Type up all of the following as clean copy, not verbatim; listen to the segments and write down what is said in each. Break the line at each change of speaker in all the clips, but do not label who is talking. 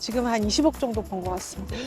지금 한 20억 정도 번 것 같습니다.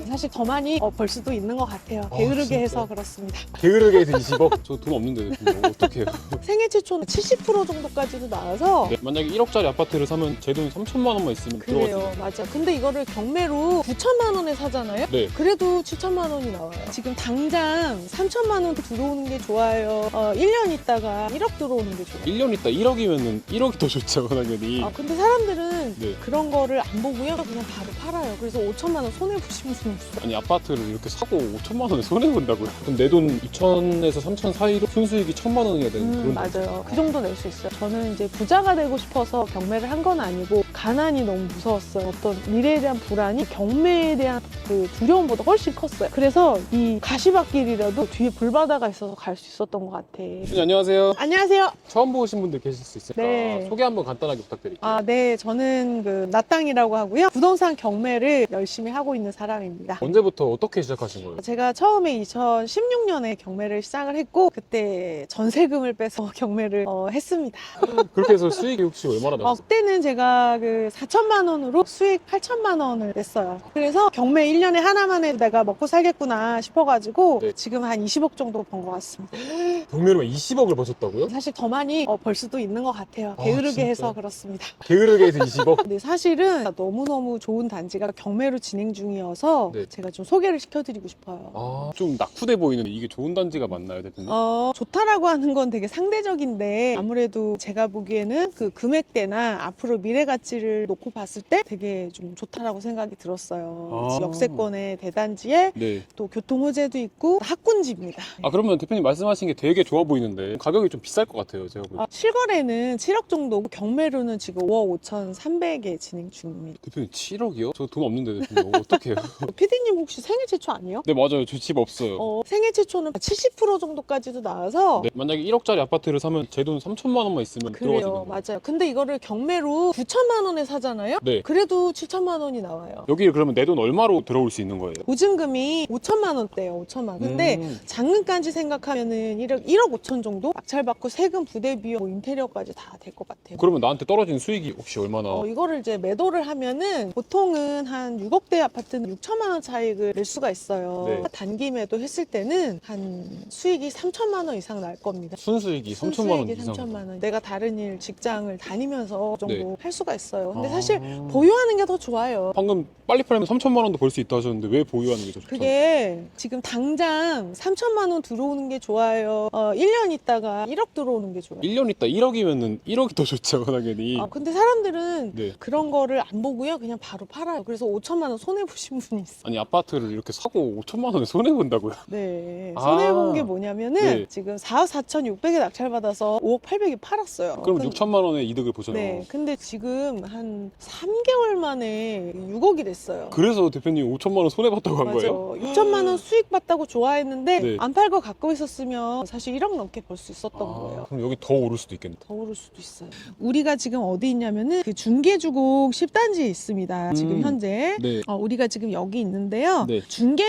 사실 더 많이 벌 수도 있는 것 같아요. 게으르게
진짜요?
해서 그렇습니다.
게으르게 해서 20억? 저 돈 없는데 대표님 어떡해요?
생애 최초는 70% 정도까지도 나와서
네, 만약에 1억짜리 아파트를 사면 제 돈 3천만 원만 있으면 들어갈 수
그래요.
있어요.
맞아. 근데 이거를 경매로 9천만 원에 사잖아요.
네.
그래도 7천만 원이 나와요. 지금 당장 3천만 원 들어오는 게 좋아요. 1년 있다가 1억 들어오는 게 좋아요.
1년 있다 1억이면은 1억이 더 좋죠 당연히.
근데 사람들은
네.
그런 거를 안 보고요. 그냥 바로 팔아요. 그래서 5천만 원 손해보시는 분 있어요.
아니 아파트를 이렇게 사고 5천만 원에 손해본다고요? 그럼 내 돈 2천에서 3천 사이로 순수익이 1천만 원이어야 되는 그런
맞아요. 그 정도 낼 수 있어요. 저는 이제 부자가 되고 싶어서 경매를 한 건 아니고 가난이 너무 무서웠어요. 어떤 미래에 대한 불안이 경매에 대한 그 두려움보다 훨씬 컸어요. 그래서 이 가시밭길이라도 뒤에 불바다가 있어서 갈 수 있었던 것 같아.
네, 안녕하세요.
안녕하세요.
처음 보신 분들 계실 수 있으니까
네.
소개 한번 간단하게 부탁드릴게요.
네. 저는 그 나땅이라고 하고요. 부동산 경매를 열심히 하고 있는 사람입니다.
언제부터 어떻게 시작하신 거예요?
제가 처음에 2016년에 경매를 시작을 했고 그때 전세금을 빼서 경매를 했습니다.
그렇게 해서 수익이 혹시 얼마나 나왔어요?
그때는 제가 그 4천만 원으로 수익 8천만 원을 냈어요. 그래서 경매 1년에 하나만 해도 내가 먹고 살겠구나 싶어가지고
네.
지금 한 20억 정도 번 것 같습니다.
경매로만 20억을 버셨다고요?
사실 더 많이 벌 수도 있는 것 같아요.
아,
게으르게
진짜요?
해서 그렇습니다.
게으르게 해서 20억?
근데 사실은 너무너무 좋은 단지가 경매로 진행 중이어서
네.
제가 좀 소개를 시켜드리고 싶어요.
좀 낙후돼 보이는데 이게 좋은 단지가 맞나요, 대표님?
좋다라고 하는 건 되게 상대적인데 아무래도 제가 보기에는 그 금액대나 앞으로 미래 가치를 놓고 봤을 때 되게 좀 좋다라고 생각이 들었어요. 역세권의 대단지에
네.
또 교통 호재도 있고 학군지입니다.
그러면 대표님 말씀하신 게 되게 좋아 보이는데 가격이 좀 비쌀 것 같아요, 제가 보기엔.
실거래는 7억 정도, 경매로는 지금 5억 5,300에 진행 중입니다.
대표님 7억이요? 저 돈 없는데 대표님 어떡해요?
PD님 혹시 생애 최초 아니에요?
네, 맞아요. 저 집 없어요.
생애 최초는 70% 정도까지도 나와서
네, 만약에 1억짜리 아파트를 사면 제 돈 3천만 원만 있으면 들어갈 수 있는
그래요.
거예요.
맞아요. 근데 이거를 경매로 9천만 원에 사잖아요?
네.
그래도 7천만 원이 나와요.
여기 그러면 내 돈 얼마로 들어올 수 있는 거예요?
보증금이 5천만 원대예요. 5천만 원. 근데 잔금까지 생각하면은 1억 5천 정도? 낙찰받고 세금, 부대 비용, 뭐 인테리어까지 다 될 것 같아요.
그러면 나한테 떨어진 수익이 혹시 얼마나?
이거를 이제 매도를 하면은 보통은 한 6억대 아파트는 6천만 원 차익을 낼 수가 있어요.
네.
단기 매도 했을 때는 한 수익이 3천만 원 이상 날 겁니다.
순수익이 3천만 원
수익이
이상.
3천만 원. 내가 다른 일 직장을 다니면서 정도
네.
할 수가 있어요. 근데
아.
사실 보유하는 게 더 좋아요.
방금 빨리 팔면 3천만 원도 벌 수 있다 하셨는데 왜 보유하는 게 더 좋죠?
그게 지금 당장 3천만 원 들어오는 게 좋아요. 1년 있다가 1억 들어오는 게 좋아요.
1년 있다 1억이면은 1억이 더 좋죠, 당연히.
근데 사람들은
네.
그런 거를 안 보고요. 그냥 바로 팔아요. 그래서 5천만 원 손해보신 분이 있어요.
아니 아파트를 이렇게 사고 5천만 원에 손해 본다고요?
네.
아.
손해본 게 뭐냐면은
네.
지금 4억 4,600에 낙찰받아서 5억 800에 팔았어요.
그럼 6천만 원의 이득을 보잖아요.
네. 근데 지금 한 3개월 만에 6억이 됐어요.
그래서 대표님 5천만 원 손해 봤다고 한 거예요?
6천만 원 수익 봤다고 좋아했는데
네.
안 팔고 갖고 있었으면 사실 1억 넘게 벌 수 있었던 거예요.
그럼 여기 더 오를 수도 있겠네.
더 오를 수도 있어요. 우리가 지금 어디 있냐면은 그 중계주공 10단지에 있습니다. 지금 현재.
네.
우리가 지금 여기 있는데요.
네.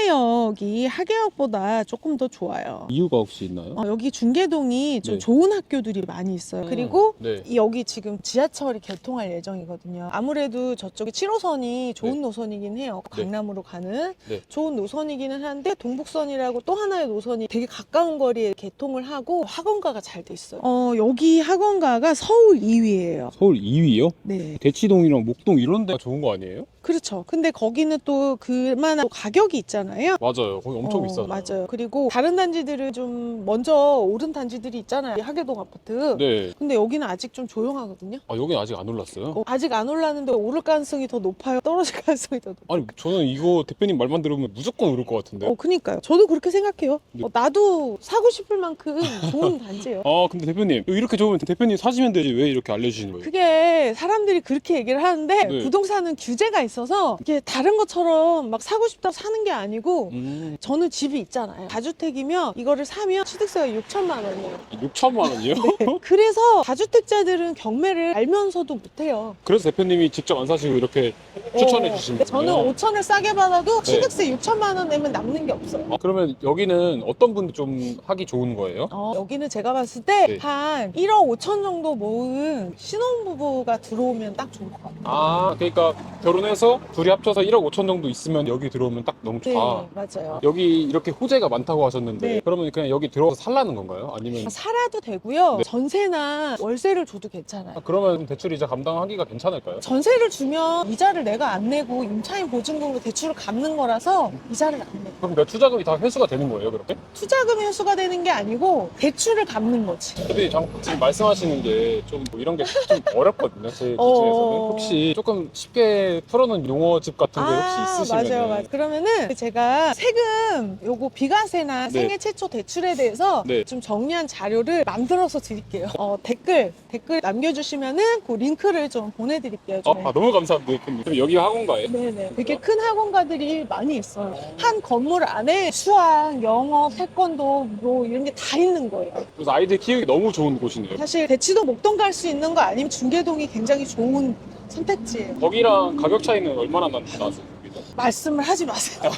중계역이 하계역보다 조금 더 좋아요.
이유가 혹시 있나요?
여기 중계동이 좀
네.
좋은 학교들이 많이 있어요. 그리고
네.
여기 지금 지하철이 개통할 예정이거든요. 아무래도 저쪽에 7호선이 좋은
네.
노선이긴 해요.
네.
강남으로 가는
네.
좋은 노선이기는 한데 동북선이라고 또 하나의 노선이 되게 가까운 거리에 개통을 하고 학원가가 잘 돼 있어요. 여기 학원가가 서울 2위예요.
서울 2위요?
네.
대치동이랑 목동 이런 데가 좋은 거 아니에요?
그렇죠. 근데 거기는 또 그만한 가격이 있잖아요.
맞아요. 거기 엄청 비싸요.
맞아요. 그리고 다른 단지들은 좀 먼저 오른 단지들이 있잖아요. 하계동 아파트.
네.
근데 여기는 아직 좀 조용하거든요.
여긴 아직 안 올랐어요?
아직 안 올랐는데 오를 가능성이 더 높아요. 떨어질 가능성이 더 높아요.
아니 저는 이거 대표님 말만 들으면 무조건 오를 것 같은데.
그니까요. 저도 그렇게 생각해요.
네.
나도 사고 싶을 만큼 좋은 단지예요.
근데 대표님 이렇게 좋으면 대표님 사시면 되지 왜 이렇게 알려주시는 거예요?
그게 사람들이 그렇게 얘기를 하는데
네.
부동산은 규제가 있어서 이게 다른 것처럼 막 사고 싶다고 사는 게 아니고 저는 집이 있잖아요. 다주택이면 이거를 사면 취득세가 6천만 원이에요.
6천만 원이요?
그래서 다주택자들은 경매를 알면서도 못해요.
그래서 대표님이 직접 안 사시고 이렇게 추천해 주신 거예요?
저는 5천을 싸게 받아도
네.
취득세 6천만 원 내면 남는 게 없어요.
그러면 여기는 어떤 분들 좀 하기 좋은 거예요?
여기는 제가 봤을 때
네.
한 1억 5천 정도 모은 신혼부부가 들어오면 딱 좋을 것 같아요.
그러니까 결혼해서 해서 둘이 합쳐서 1억 5천 정도 있으면 여기 들어오면 딱 너무 좋다.
네, 맞아요.
여기 이렇게 호재가 많다고 하셨는데
네.
그러면 그냥 여기 들어가서 살라는 건가요? 아니면
살아도 되고요.
네.
전세나 월세를 줘도 괜찮아요.
그러면 대출 이자 감당하기가 괜찮을까요?
전세를 주면 이자를 내가 안 내고 임차인 보증금으로 대출을 갚는 거라서 이자를 안 내요.
그럼 내 투자금이 다 회수가 되는 거예요, 그렇게?
투자금이 회수가 되는 게 아니고 대출을 갚는 거지.
근데 지금 말씀하시는 게 좀 뭐 이런 게 좀 어렵거든요, 제 기준에서는. 혹시 조금 쉽게 풀어놓은 용어집 같은 게 혹시 있으시면
맞아요. 그러면은 제가 세금 요거 비과세나
네.
생애 최초 대출에 대해서
네.
좀 정리한 자료를 만들어서 드릴게요. 댓글 남겨주시면은 그 링크를 좀 보내드릴게요. 좀.
너무 감사합니다. 그럼 여기 학원가예요?
네네. 되게 큰 학원가들이 많이 있어요. 한 건물 안에 수학, 영어, 태권도 뭐 이런 게 다 있는 거예요.
그래서 아이들 키우기 너무 좋은 곳이네요.
사실 대치도 목동 갈 수 있는 거 아니면 중계동이 굉장히 좋은 선택지예요.
거기랑 가격 차이는 얼마나 나세요?
말씀을 하지 마세요.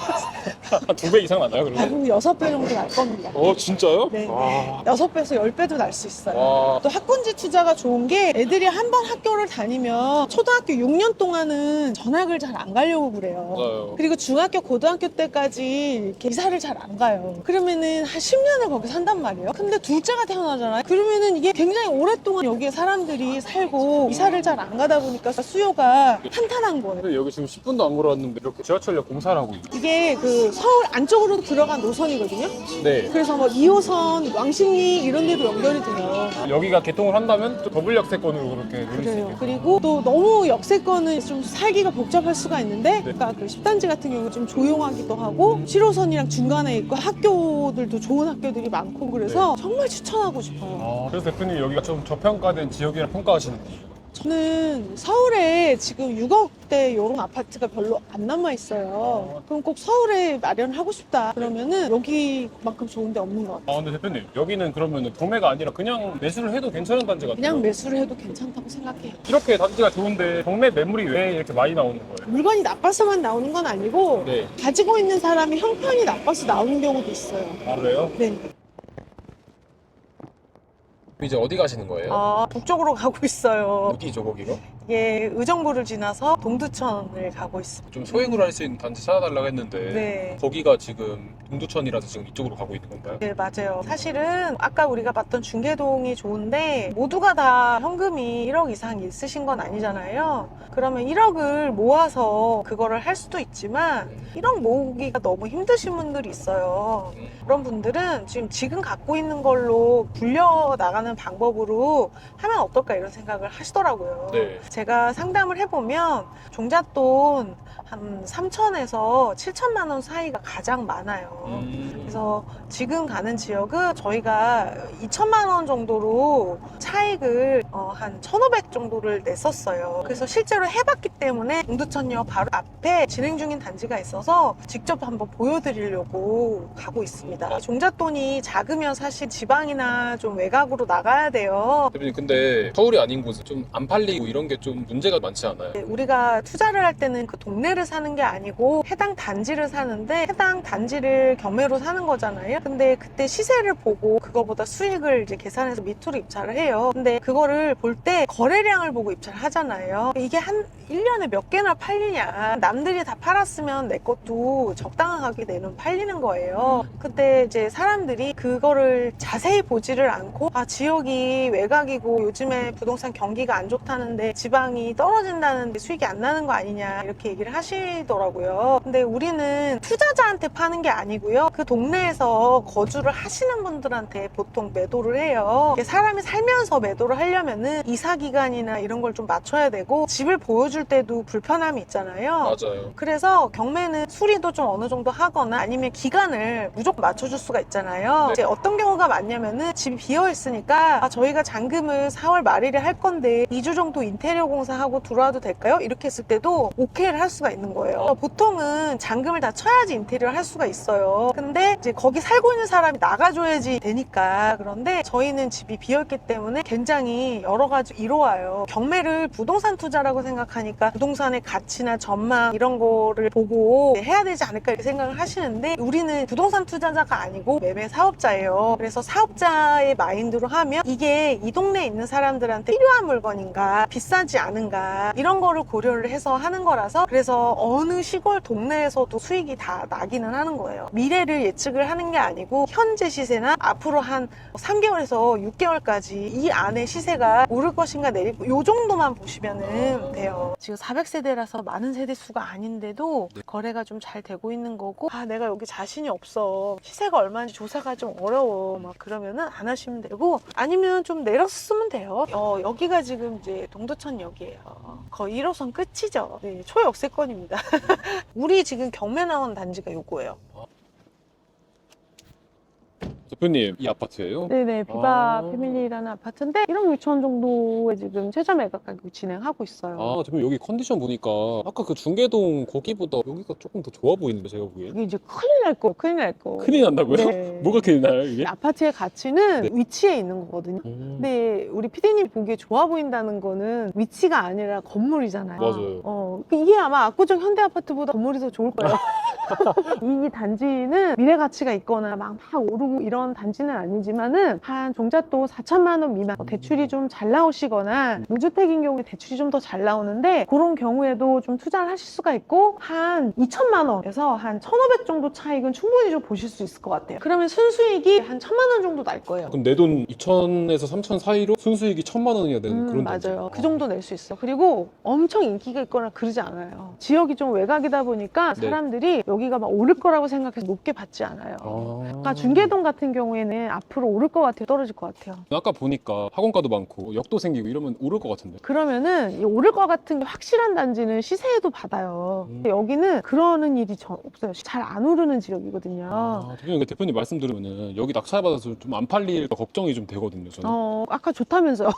한 2배 이상 나나요, 그러면?
한 6배 정도 날 겁니다.
진짜요?
네.
와.
6배에서 10배도 날 수 있어요.
와.
또 학군지 투자가 좋은 게 애들이 한 번 학교를 다니면 초등학교 6년 동안은 전학을 잘 안 가려고 그래요.
맞아요.
그리고 중학교, 고등학교 때까지 이렇게 이사를 잘 안 가요. 그러면은 한 10년을 거기 산단 말이에요. 근데 둘째가 태어나잖아요. 그러면은 이게 굉장히 오랫동안 여기에 사람들이 살고 이사를 잘 안 가다 보니까 수요가 탄탄한 거예요.
근데 여기 지금 10분도 안 걸어왔는데 이렇게 지하철역 공사를 하고 있어요.
이게 그 서울 안쪽으로 들어간 노선이거든요.
네.
그래서 뭐 2호선, 왕십리 이런 데도 연결이 돼요.
여기가 개통을 한다면 또 더블 역세권으로 그렇게 늘릴 수
그래요.
있겠네요.
그리고 또 너무 역세권은 좀 살기가 복잡할 수가 있는데, 그러니까 그 10단지 같은 경우 좀 조용하기도 하고 7호선이랑 중간에 있고 학교들도 좋은 학교들이 많고 그래서 정말 추천하고 싶어요.
그래서 대표님 여기가 좀 저평가된 지역이라 평가하시는데
저는 서울에 지금 6억대 이런 아파트가 별로 안 남아 있어요. 그럼 꼭 서울에 마련하고 싶다. 그러면은 여기만큼 좋은 데 없는 것 같아요.
근데 대표님 여기는 그러면 도매가 아니라 그냥 매수를 해도 괜찮은 단지 같아요.
그냥 매수를 해도 괜찮다고 생각해요.
이렇게 단지가 좋은데 동매 매물이 왜 이렇게 많이 나오는 거예요?
물건이 나빠서만 나오는 건 아니고
네.
가지고 있는 사람이 형편이 나빠서 나오는 경우도 있어요.
그래요?
네.
이제 어디 가시는 거예요?
북쪽으로 가고 있어요.
어디죠 거기가?
예, 의정부를 지나서 동두천을 가고 있습니다.
좀 소액으로 할 수 있는 단지 찾아달라고 했는데
네.
거기가 지금 동두천이라서 지금 이쪽으로 가고 있는 건가요?
네, 맞아요. 사실은 아까 우리가 봤던 중계동이 좋은데 모두가 다 현금이 1억 이상 있으신 건 아니잖아요. 그러면 1억을 모아서 그거를 할 수도 있지만 1억 모으기가 너무 힘드신 분들이 있어요. 그런 분들은 지금 갖고 있는 걸로 굴려 나가는 방법으로 하면 어떨까 이런 생각을 하시더라고요.
네.
제가 상담을 해보면 종잣돈 한 3천에서 7천만 원 사이가 가장 많아요. 그래서 지금 가는 지역은 저희가 2천만 원 정도로 차익을 한 1,500 정도를 냈었어요. 그래서 실제로 해봤기 때문에 동두천역 바로 앞에 진행 중인 단지가 있어서 직접 한번 보여드리려고 가고 있습니다. 종잣돈이 작으면 사실 지방이나 좀 외곽으로 나가야 돼요.
대표님 근데 서울이 아닌 곳은 좀 안 팔리고 이런 게 좀 문제가 많지 않아요?
우리가 투자를 할 때는 그 동네를 사는 게 아니고 해당 단지를 사는데 해당 단지를 경매로 사는 거잖아요. 근데 그때 시세를 보고 그거보다 수익을 이제 계산해서 미투로 입찰을 해요. 근데 그거를 볼 때 거래량을 보고 입찰을 하잖아요. 이게 한 1년에 몇 개나 팔리냐. 남들이 다 팔았으면 내 것도 적당한 가격에 내면 팔리는 거예요. 근데 이제 사람들이 그거를 자세히 보지를 않고 지역이 외곽이고 요즘에 부동산 경기가 안 좋다는데 지방이 떨어진다는데 수익이 안 나는 거 아니냐 이렇게 얘기를 하시더라고요. 근데 우리는 투자자한테 파는 게 아니고요. 그 동네에서 거주를 하시는 분들한테 보통 매도를 해요. 사람이 살면서 매도를 하려면은 이사 기간이나 이런 걸 좀 맞춰야 되고 집을 보여줄 때도 불편함이 있잖아요.
맞아요.
그래서 경매는 수리도 좀 어느 정도 하거나 아니면 기간을 무조건 맞춰줄 수가 있잖아요.
네.
이제 어떤 경우가 많냐면은 집이 비어 있으니까 저희가 잔금을 4월 말일에 할 건데 2주 정도 인테리어 공사하고 들어와도 될까요? 이렇게 했을 때도 오케이를 할 수가 있는 거예요. 보통은 잔금을 다 쳐야지 인테리어를 할 수가 있어요. 근데 이제 거기 살고 있는 사람이 나가줘야지 되니까. 그런데 저희는 집이 비어있기 때문에 굉장히 여러 가지 이로와요. 경매를 부동산 투자라고 생각하니까 부동산의 가치나 전망 이런 거를 보고 해야 되지 않을까 이렇게 생각을 하시는데 우리는 부동산 투자자가 아니고 매매 사업자예요. 그래서 사업자의 마인드로 하면 하면 이게 이 동네에 있는 사람들한테 필요한 물건인가 비싸지 않은가 이런 거를 고려를 해서 하는 거라서 그래서 어느 시골 동네에서도 수익이 다 나기는 하는 거예요. 미래를 예측을 하는 게 아니고 현재 시세나 앞으로 한 3개월에서 6개월까지 이 안에 시세가 오를 것인가 내릴 요 정도만 보시면 돼요. 지금 400세대라서 많은 세대 수가 아닌데도 거래가 좀 잘 되고 있는 거고 아 내가 여기 자신이 없어 시세가 얼마인지 조사가 좀 어려워 막 그러면은 안 하시면 되고 아니면 좀 내려서 쓰면 돼요. 여기가 지금 이제 동두천역이에요. 거의 1호선 끝이죠. 네, 초역세권입니다. 우리 지금 경매 나온 단지가 요거예요.
대표님 이 아파트예요?
네네, 비바 패밀리라는 아파트인데 1억 6천 정도에 지금 최저 매각 가격 진행하고 있어요.
아, 대표님 여기 컨디션 보니까 아까 그 중계동 거기보다 여기가 조금 더 좋아 보이는데 제가 보기엔.
이게 이제 큰일 날 거, 큰일 날 거.
큰일 난다고요?
네.
뭐가 큰일 나요 이게?
아파트의 가치는
네.
위치에 있는 거거든요. 근데 우리 피디님 보기에 좋아 보인다는 거는 위치가 아니라 건물이잖아요.
맞아요.
이게 아마 압구정 현대아파트보다 건물이 더 좋을 거예요. 이 단지는 미래 가치가 있거나 막 오르고 이런 단지는 아니지만은 한 종잣돈 4천만 원 미만 대출이 좀 잘 나오시거나 무주택인 경우에 대출이 좀 더 잘 나오는데 그런 경우에도 좀 투자를 하실 수가 있고 한 2천만 원에서 한 1,500 정도 차익은 충분히 좀 보실 수 있을 것 같아요. 그러면 순수익이 한 1,000만 원 정도 날 거예요.
그럼 내 돈 2천에서 3천 사이로 순수익이 1,000만 원이어야 되는 그런
맞아요.
단지.
그 정도 낼 수 있어. 그리고 엄청 인기가 있거나 그러지 않아요. 지역이 좀 외곽이다 보니까
네.
사람들이 여기가 막 오를 거라고 생각해서 높게 받지 않아요. 아까 중계동 같은 경우에는 앞으로 오를 것 같아요, 떨어질 것 같아요.
아까 보니까 학원가도 많고 역도 생기고 이러면 오를 것 같은데.
그러면은 이 오를 것 같은 게 확실한 단지는 시세에도 받아요. 근데 여기는 그러는 일이 없어요. 잘 안 오르는 지역이거든요.
대표님 말씀 들으면은 여기 낙찰받아서 좀 안 팔릴까 걱정이 좀 되거든요 저는.
아까 좋다면서요.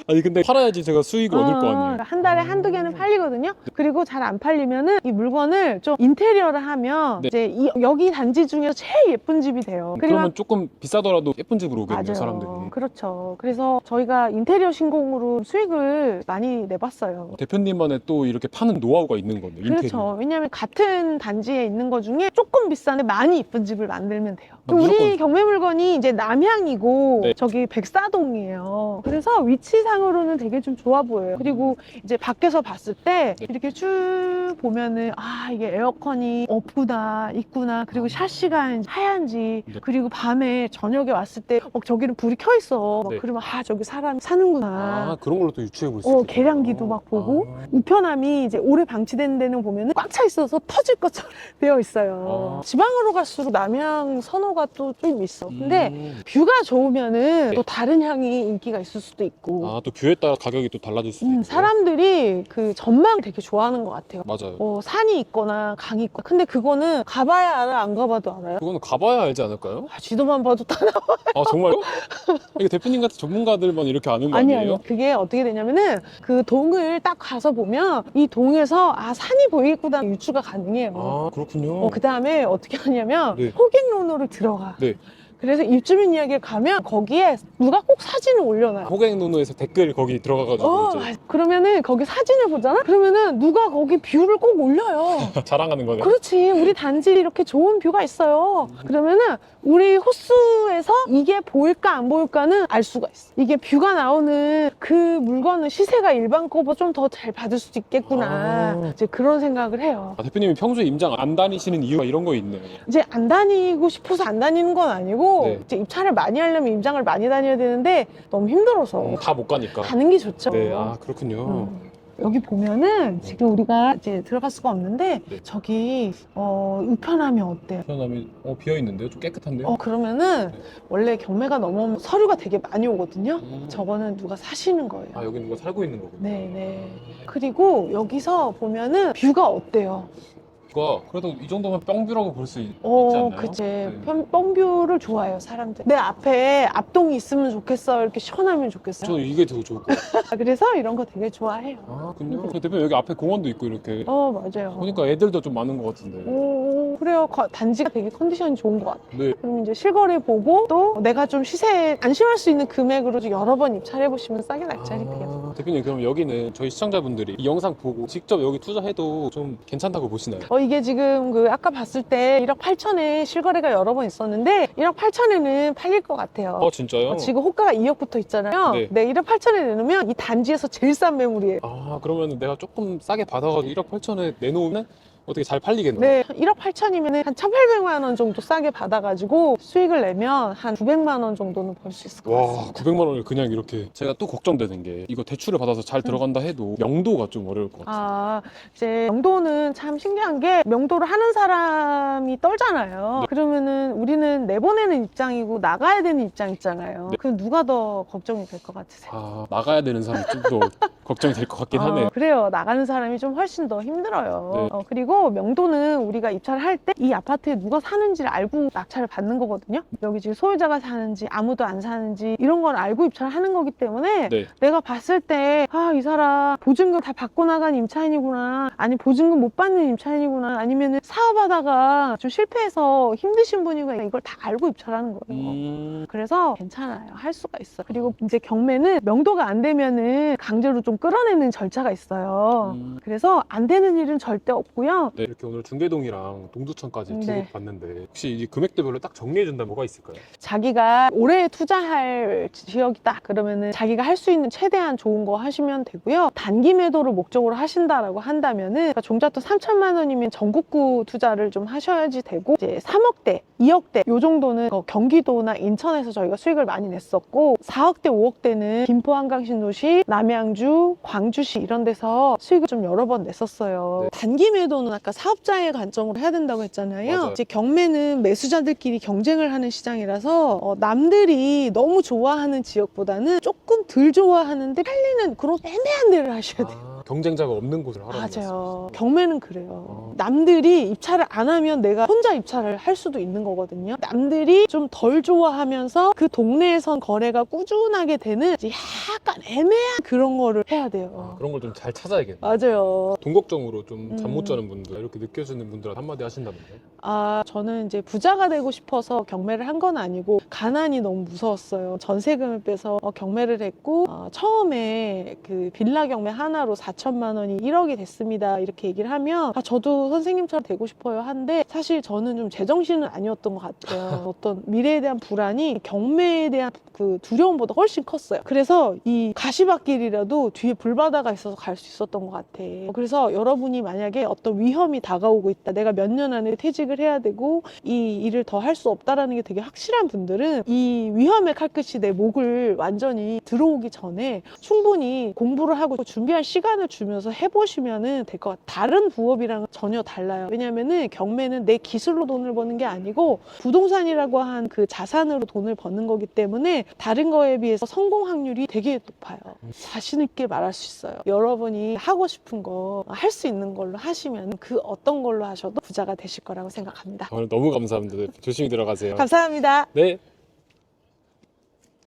아니 근데 팔아야지 제가 수익을 얻을 거 아니에요.
한 달에 한두 개는 팔리거든요. 그리고 잘 안 팔리면은 이 물건을 좀 인테리어를 하면
네.
이제 여기 단지 중에서 제일 예쁜 집이 돼요.
그러면 조금 비싸더라도 예쁜 집으로 오겠네요
맞아요.
사람들이.
그렇죠. 그래서 저희가 인테리어 신공으로 수익을 많이 내봤어요.
대표님만의 또 이렇게 파는 노하우가 있는 거네요.
그렇죠.
인테리어.
왜냐하면 같은 단지에 있는 것 중에 조금 비싼데 많이 이쁜 집을 만들면 돼요.
무조건.
우리 경매 물건이 이제 남향이고
네.
저기 백사동이에요. 그래서 위치상으로는 되게 좀 좋아 보여요. 그리고 이제 밖에서 봤을 때
네.
이렇게 쭉 보면은 아 이게 에어컨이 없구나 있구나 그리고 샤시가 하얀지
네.
그리고 밤에 저녁에 왔을 때 저기는 불이 켜 있어. 막
네.
그러면 아 저기 사람 사는구나.
그런 걸로 또 유추해 볼 수 있어요.
계량기도 막 보고 우편함이 이제 오래 방치된 데는 보면은 꽉 차 있어서 터질 것처럼 되어 있어요. 지방으로 갈수록 남향 선호가 또 좀 있어. 근데 뷰가 좋으면은
네.
또 다른 향이 인기가 있을 수도 있고.
또 뷰에 따라 가격이 또 달라질 수도 있고.
사람들이 그 전망 되게 좋아하는 것 같아요.
맞아요.
산이 있거나 강이 있거나. 근데 그거는 가봐야 알아, 안 가봐도 알아요?
그거는 가봐야 알지 않을까요?
지도만 봐도 다 나와.
정말요? 이게 대표님 같은 전문가들만 이렇게 아는 거 아니에요?
아니요. 그게 어떻게 되냐면은 그 동을 딱 가서 보면 이 동에서 산이 보이겠구나 유추가 가능해요.
그렇군요.
그 다음에 어떻게 하냐면
네.
호객론으로 들어가.
네.
그래서 입주민 이야기를 가면 거기에 누가 꼭 사진을 올려놔요.
호객노노에서 댓글 거기 들어가가지고 이제
그러면은 거기 사진을 보잖아? 그러면은 누가 거기 뷰를 꼭 올려요.
자랑하는 거네요.
그렇지. 우리 단지 이렇게 좋은 뷰가 있어요. 그러면은 우리 호수에서 이게 보일까 안 보일까는 알 수가 있어. 이게 뷰가 나오는 그 물건은 시세가 일반 거보다 좀 더 잘 받을 수도 있겠구나. 이제 그런 생각을 해요.
대표님이 평소에 임장 안 다니시는 이유가 이런 거 있네요.
이제 안 다니고 싶어서 안 다니는 건 아니고
네.
이제 입찰을 많이 하려면 임장을 많이 다녀야 되는데 너무 힘들어서
다 못 가니까.
가는 게 좋죠.
네, 그렇군요.
여기 보면은 지금 우리가 이제 들어갈 수가 없는데
네.
저기 우편함이 어때요?
편함이 비어 있는데요? 좀 깨끗한데요?
그러면은
네.
원래 경매가 넘어오면 서류가 되게 많이 오거든요. 저거는 누가 사시는 거예요.
여기 누가 살고 있는 거군요.
네네. 그리고 여기서 보면은 뷰가 어때요?
그래도 이 정도면 뻥뷰라고 볼 수 있지 않나요?
그치.
네.
뻥뷰를 좋아해요, 사람들. 내 앞에 앞동이 있으면 좋겠어. 이렇게 시원하면 좋겠어요.
저는 이게 더 좋을 것 같아요.
그래서 이런 거 되게 좋아해요.
그럼요. 대표님 여기 앞에 공원도 있고 이렇게
맞아요.
보니까 애들도 좀 많은 것 같은데.
그래요. 단지가 되게 컨디션이 좋은 것 같아요.
네.
그럼 이제 실거래 보고 또 내가 좀 시세에 안심할 수 있는 금액으로 좀 여러 번 입찰해 보시면 싸게 낙찰이 돼요.
대표님 그럼 여기는 저희 시청자분들이 이 영상 보고 직접 여기 투자해도 좀 괜찮다고 보시나요?
이게 지금 그 아까 봤을 때 1억 8천에 실거래가 여러 번 있었는데 1억 8천에는 팔릴 것 같아요.
진짜요?
지금 호가가 2억부터 있잖아요.
네.
네, 1억 8천에 내놓으면 이 단지에서 제일 싼 매물이에요.
그러면 내가 조금 싸게 받아가지고 1억 8천에 내놓으면 어떻게 잘 팔리겠네요.
네, 1억 8천이면 한 1,800만 원 정도 싸게 받아가지고 수익을 내면 한 900만 원 정도는 벌 수 있을 것
와,
같습니다.
900만 원을 그냥 이렇게. 제가 또 걱정되는 게 이거 대출을 받아서 잘 들어간다 해도 명도가 좀 어려울 것 같아요.
이제 명도는 참 신기한 게 명도를 하는 사람이 떨잖아요.
네.
그러면은 우리는 내보내는 입장이고 나가야 되는 입장 있잖아요.
네.
그럼 누가 더 걱정이 될 것 같으세요?
나가야 되는 사람이 좀 더 걱정이 될 것 같긴 하네요.
그래요. 나가는 사람이 좀 훨씬 더 힘들어요.
네.
그리고 명도는 우리가 입찰을 할 때 이 아파트에 누가 사는지를 알고 낙찰을 받는 거거든요. 여기 지금 소유자가 사는지 아무도 안 사는지 이런 걸 알고 입찰을 하는 거기 때문에
네.
내가 봤을 때 이 사람 보증금 다 받고 나간 임차인이구나, 아니 보증금 못 받는 임차인이구나, 아니면 사업하다가 좀 실패해서 힘드신 분이구나, 이걸 다 알고 입찰하는 거예요. 그래서 괜찮아요. 할 수가 있어. 그리고 이제 경매는 명도가 안 되면은 강제로 좀 끌어내는 절차가 있어요. 그래서 안 되는 일은 절대 없고요.
네, 이렇게 오늘 중계동이랑 동두천까지 두
네.
곳 봤는데 혹시 이 금액대별로 딱 정리해준다면 뭐가 있을까요?
자기가 올해 투자할 지역이다 그러면은 자기가 할 수 있는 최대한 좋은 거 하시면 되고요. 단기 매도를 목적으로 하신다라고 한다면은 그러니까 종잣돈 3천만 원이면 전국구 투자를 좀 하셔야지 되고, 이제 3억대, 2억대 요 정도는 경기도나 인천에서 저희가 수익을 많이 냈었고, 4억대, 5억대는 김포 한강신도시, 남양주, 광주시 이런 데서 수익을 좀 여러 번 냈었어요.
네.
단기 매도는 아까 사업자의 관점으로 해야 된다고 했잖아요.
맞아요.
이제 경매는 매수자들끼리 경쟁을 하는 시장이라서 남들이 너무 좋아하는 지역보다는 조금 덜 좋아하는데 팔리는 그런 애매한 데를 하셔야 돼요.
경쟁자가 없는 곳을 하라는
맞아요.
말씀이시죠?
경매는 그래요. 남들이 입찰을 안 하면 내가 혼자 입찰을 할 수도 있는 거거든요. 남들이 좀 덜 좋아하면서 그 동네에선 거래가 꾸준하게 되는 이제 약간 애매한 그런 거를 해야 돼요.
그런 걸 좀 잘 찾아야겠네요.
맞아요.
동걱정으로 좀 잠 못 자는 분들, 이렇게 느껴지는 분들한테 한마디 하신다면요?
저는 이제 부자가 되고 싶어서 경매를 한 건 아니고 가난이 너무 무서웠어요. 전세금을 빼서 경매를 했고, 처음에 그 빌라 경매 하나로 4천만 원이 1억이 됐습니다 이렇게 얘기를 하면 저도 선생님처럼 되고 싶어요 한데, 사실 저는 좀 제정신은 아니었던 것 같아요. 어떤 미래에 대한 불안이 경매에 대한 그 두려움보다 훨씬 컸어요. 그래서 이 가시밭길이라도 뒤에 불바다가 있어서 갈 수 있었던 것 같아. 그래서 여러분이 만약에 어떤 위험이 다가오고 있다, 내가 몇 년 안에 퇴직을 해야 되고 이 일을 더 할 수 없다라는 게 되게 확실한 분들은 이 위험의 칼끝이 내 목을 완전히 들어오기 전에 충분히 공부를 하고 준비할 시간을 주면서 해보시면 될 것 같아요. 다른 부업이랑은 전혀 달라요. 왜냐면은 경매는 내 기술로 돈을 버는 게 아니고 부동산이라고 한 그 자산으로 돈을 버는 거기 때문에 다른 거에 비해서 성공 확률이 되게 높아요. 자신 있게 말할 수 있어요. 여러분이 하고 싶은 거 할 수 있는 걸로 하시면 그 어떤 걸로 하셔도 부자가 되실 거라고 생각합니다.
오늘 너무 감사합니다. 조심히 들어가세요.
감사합니다.
네.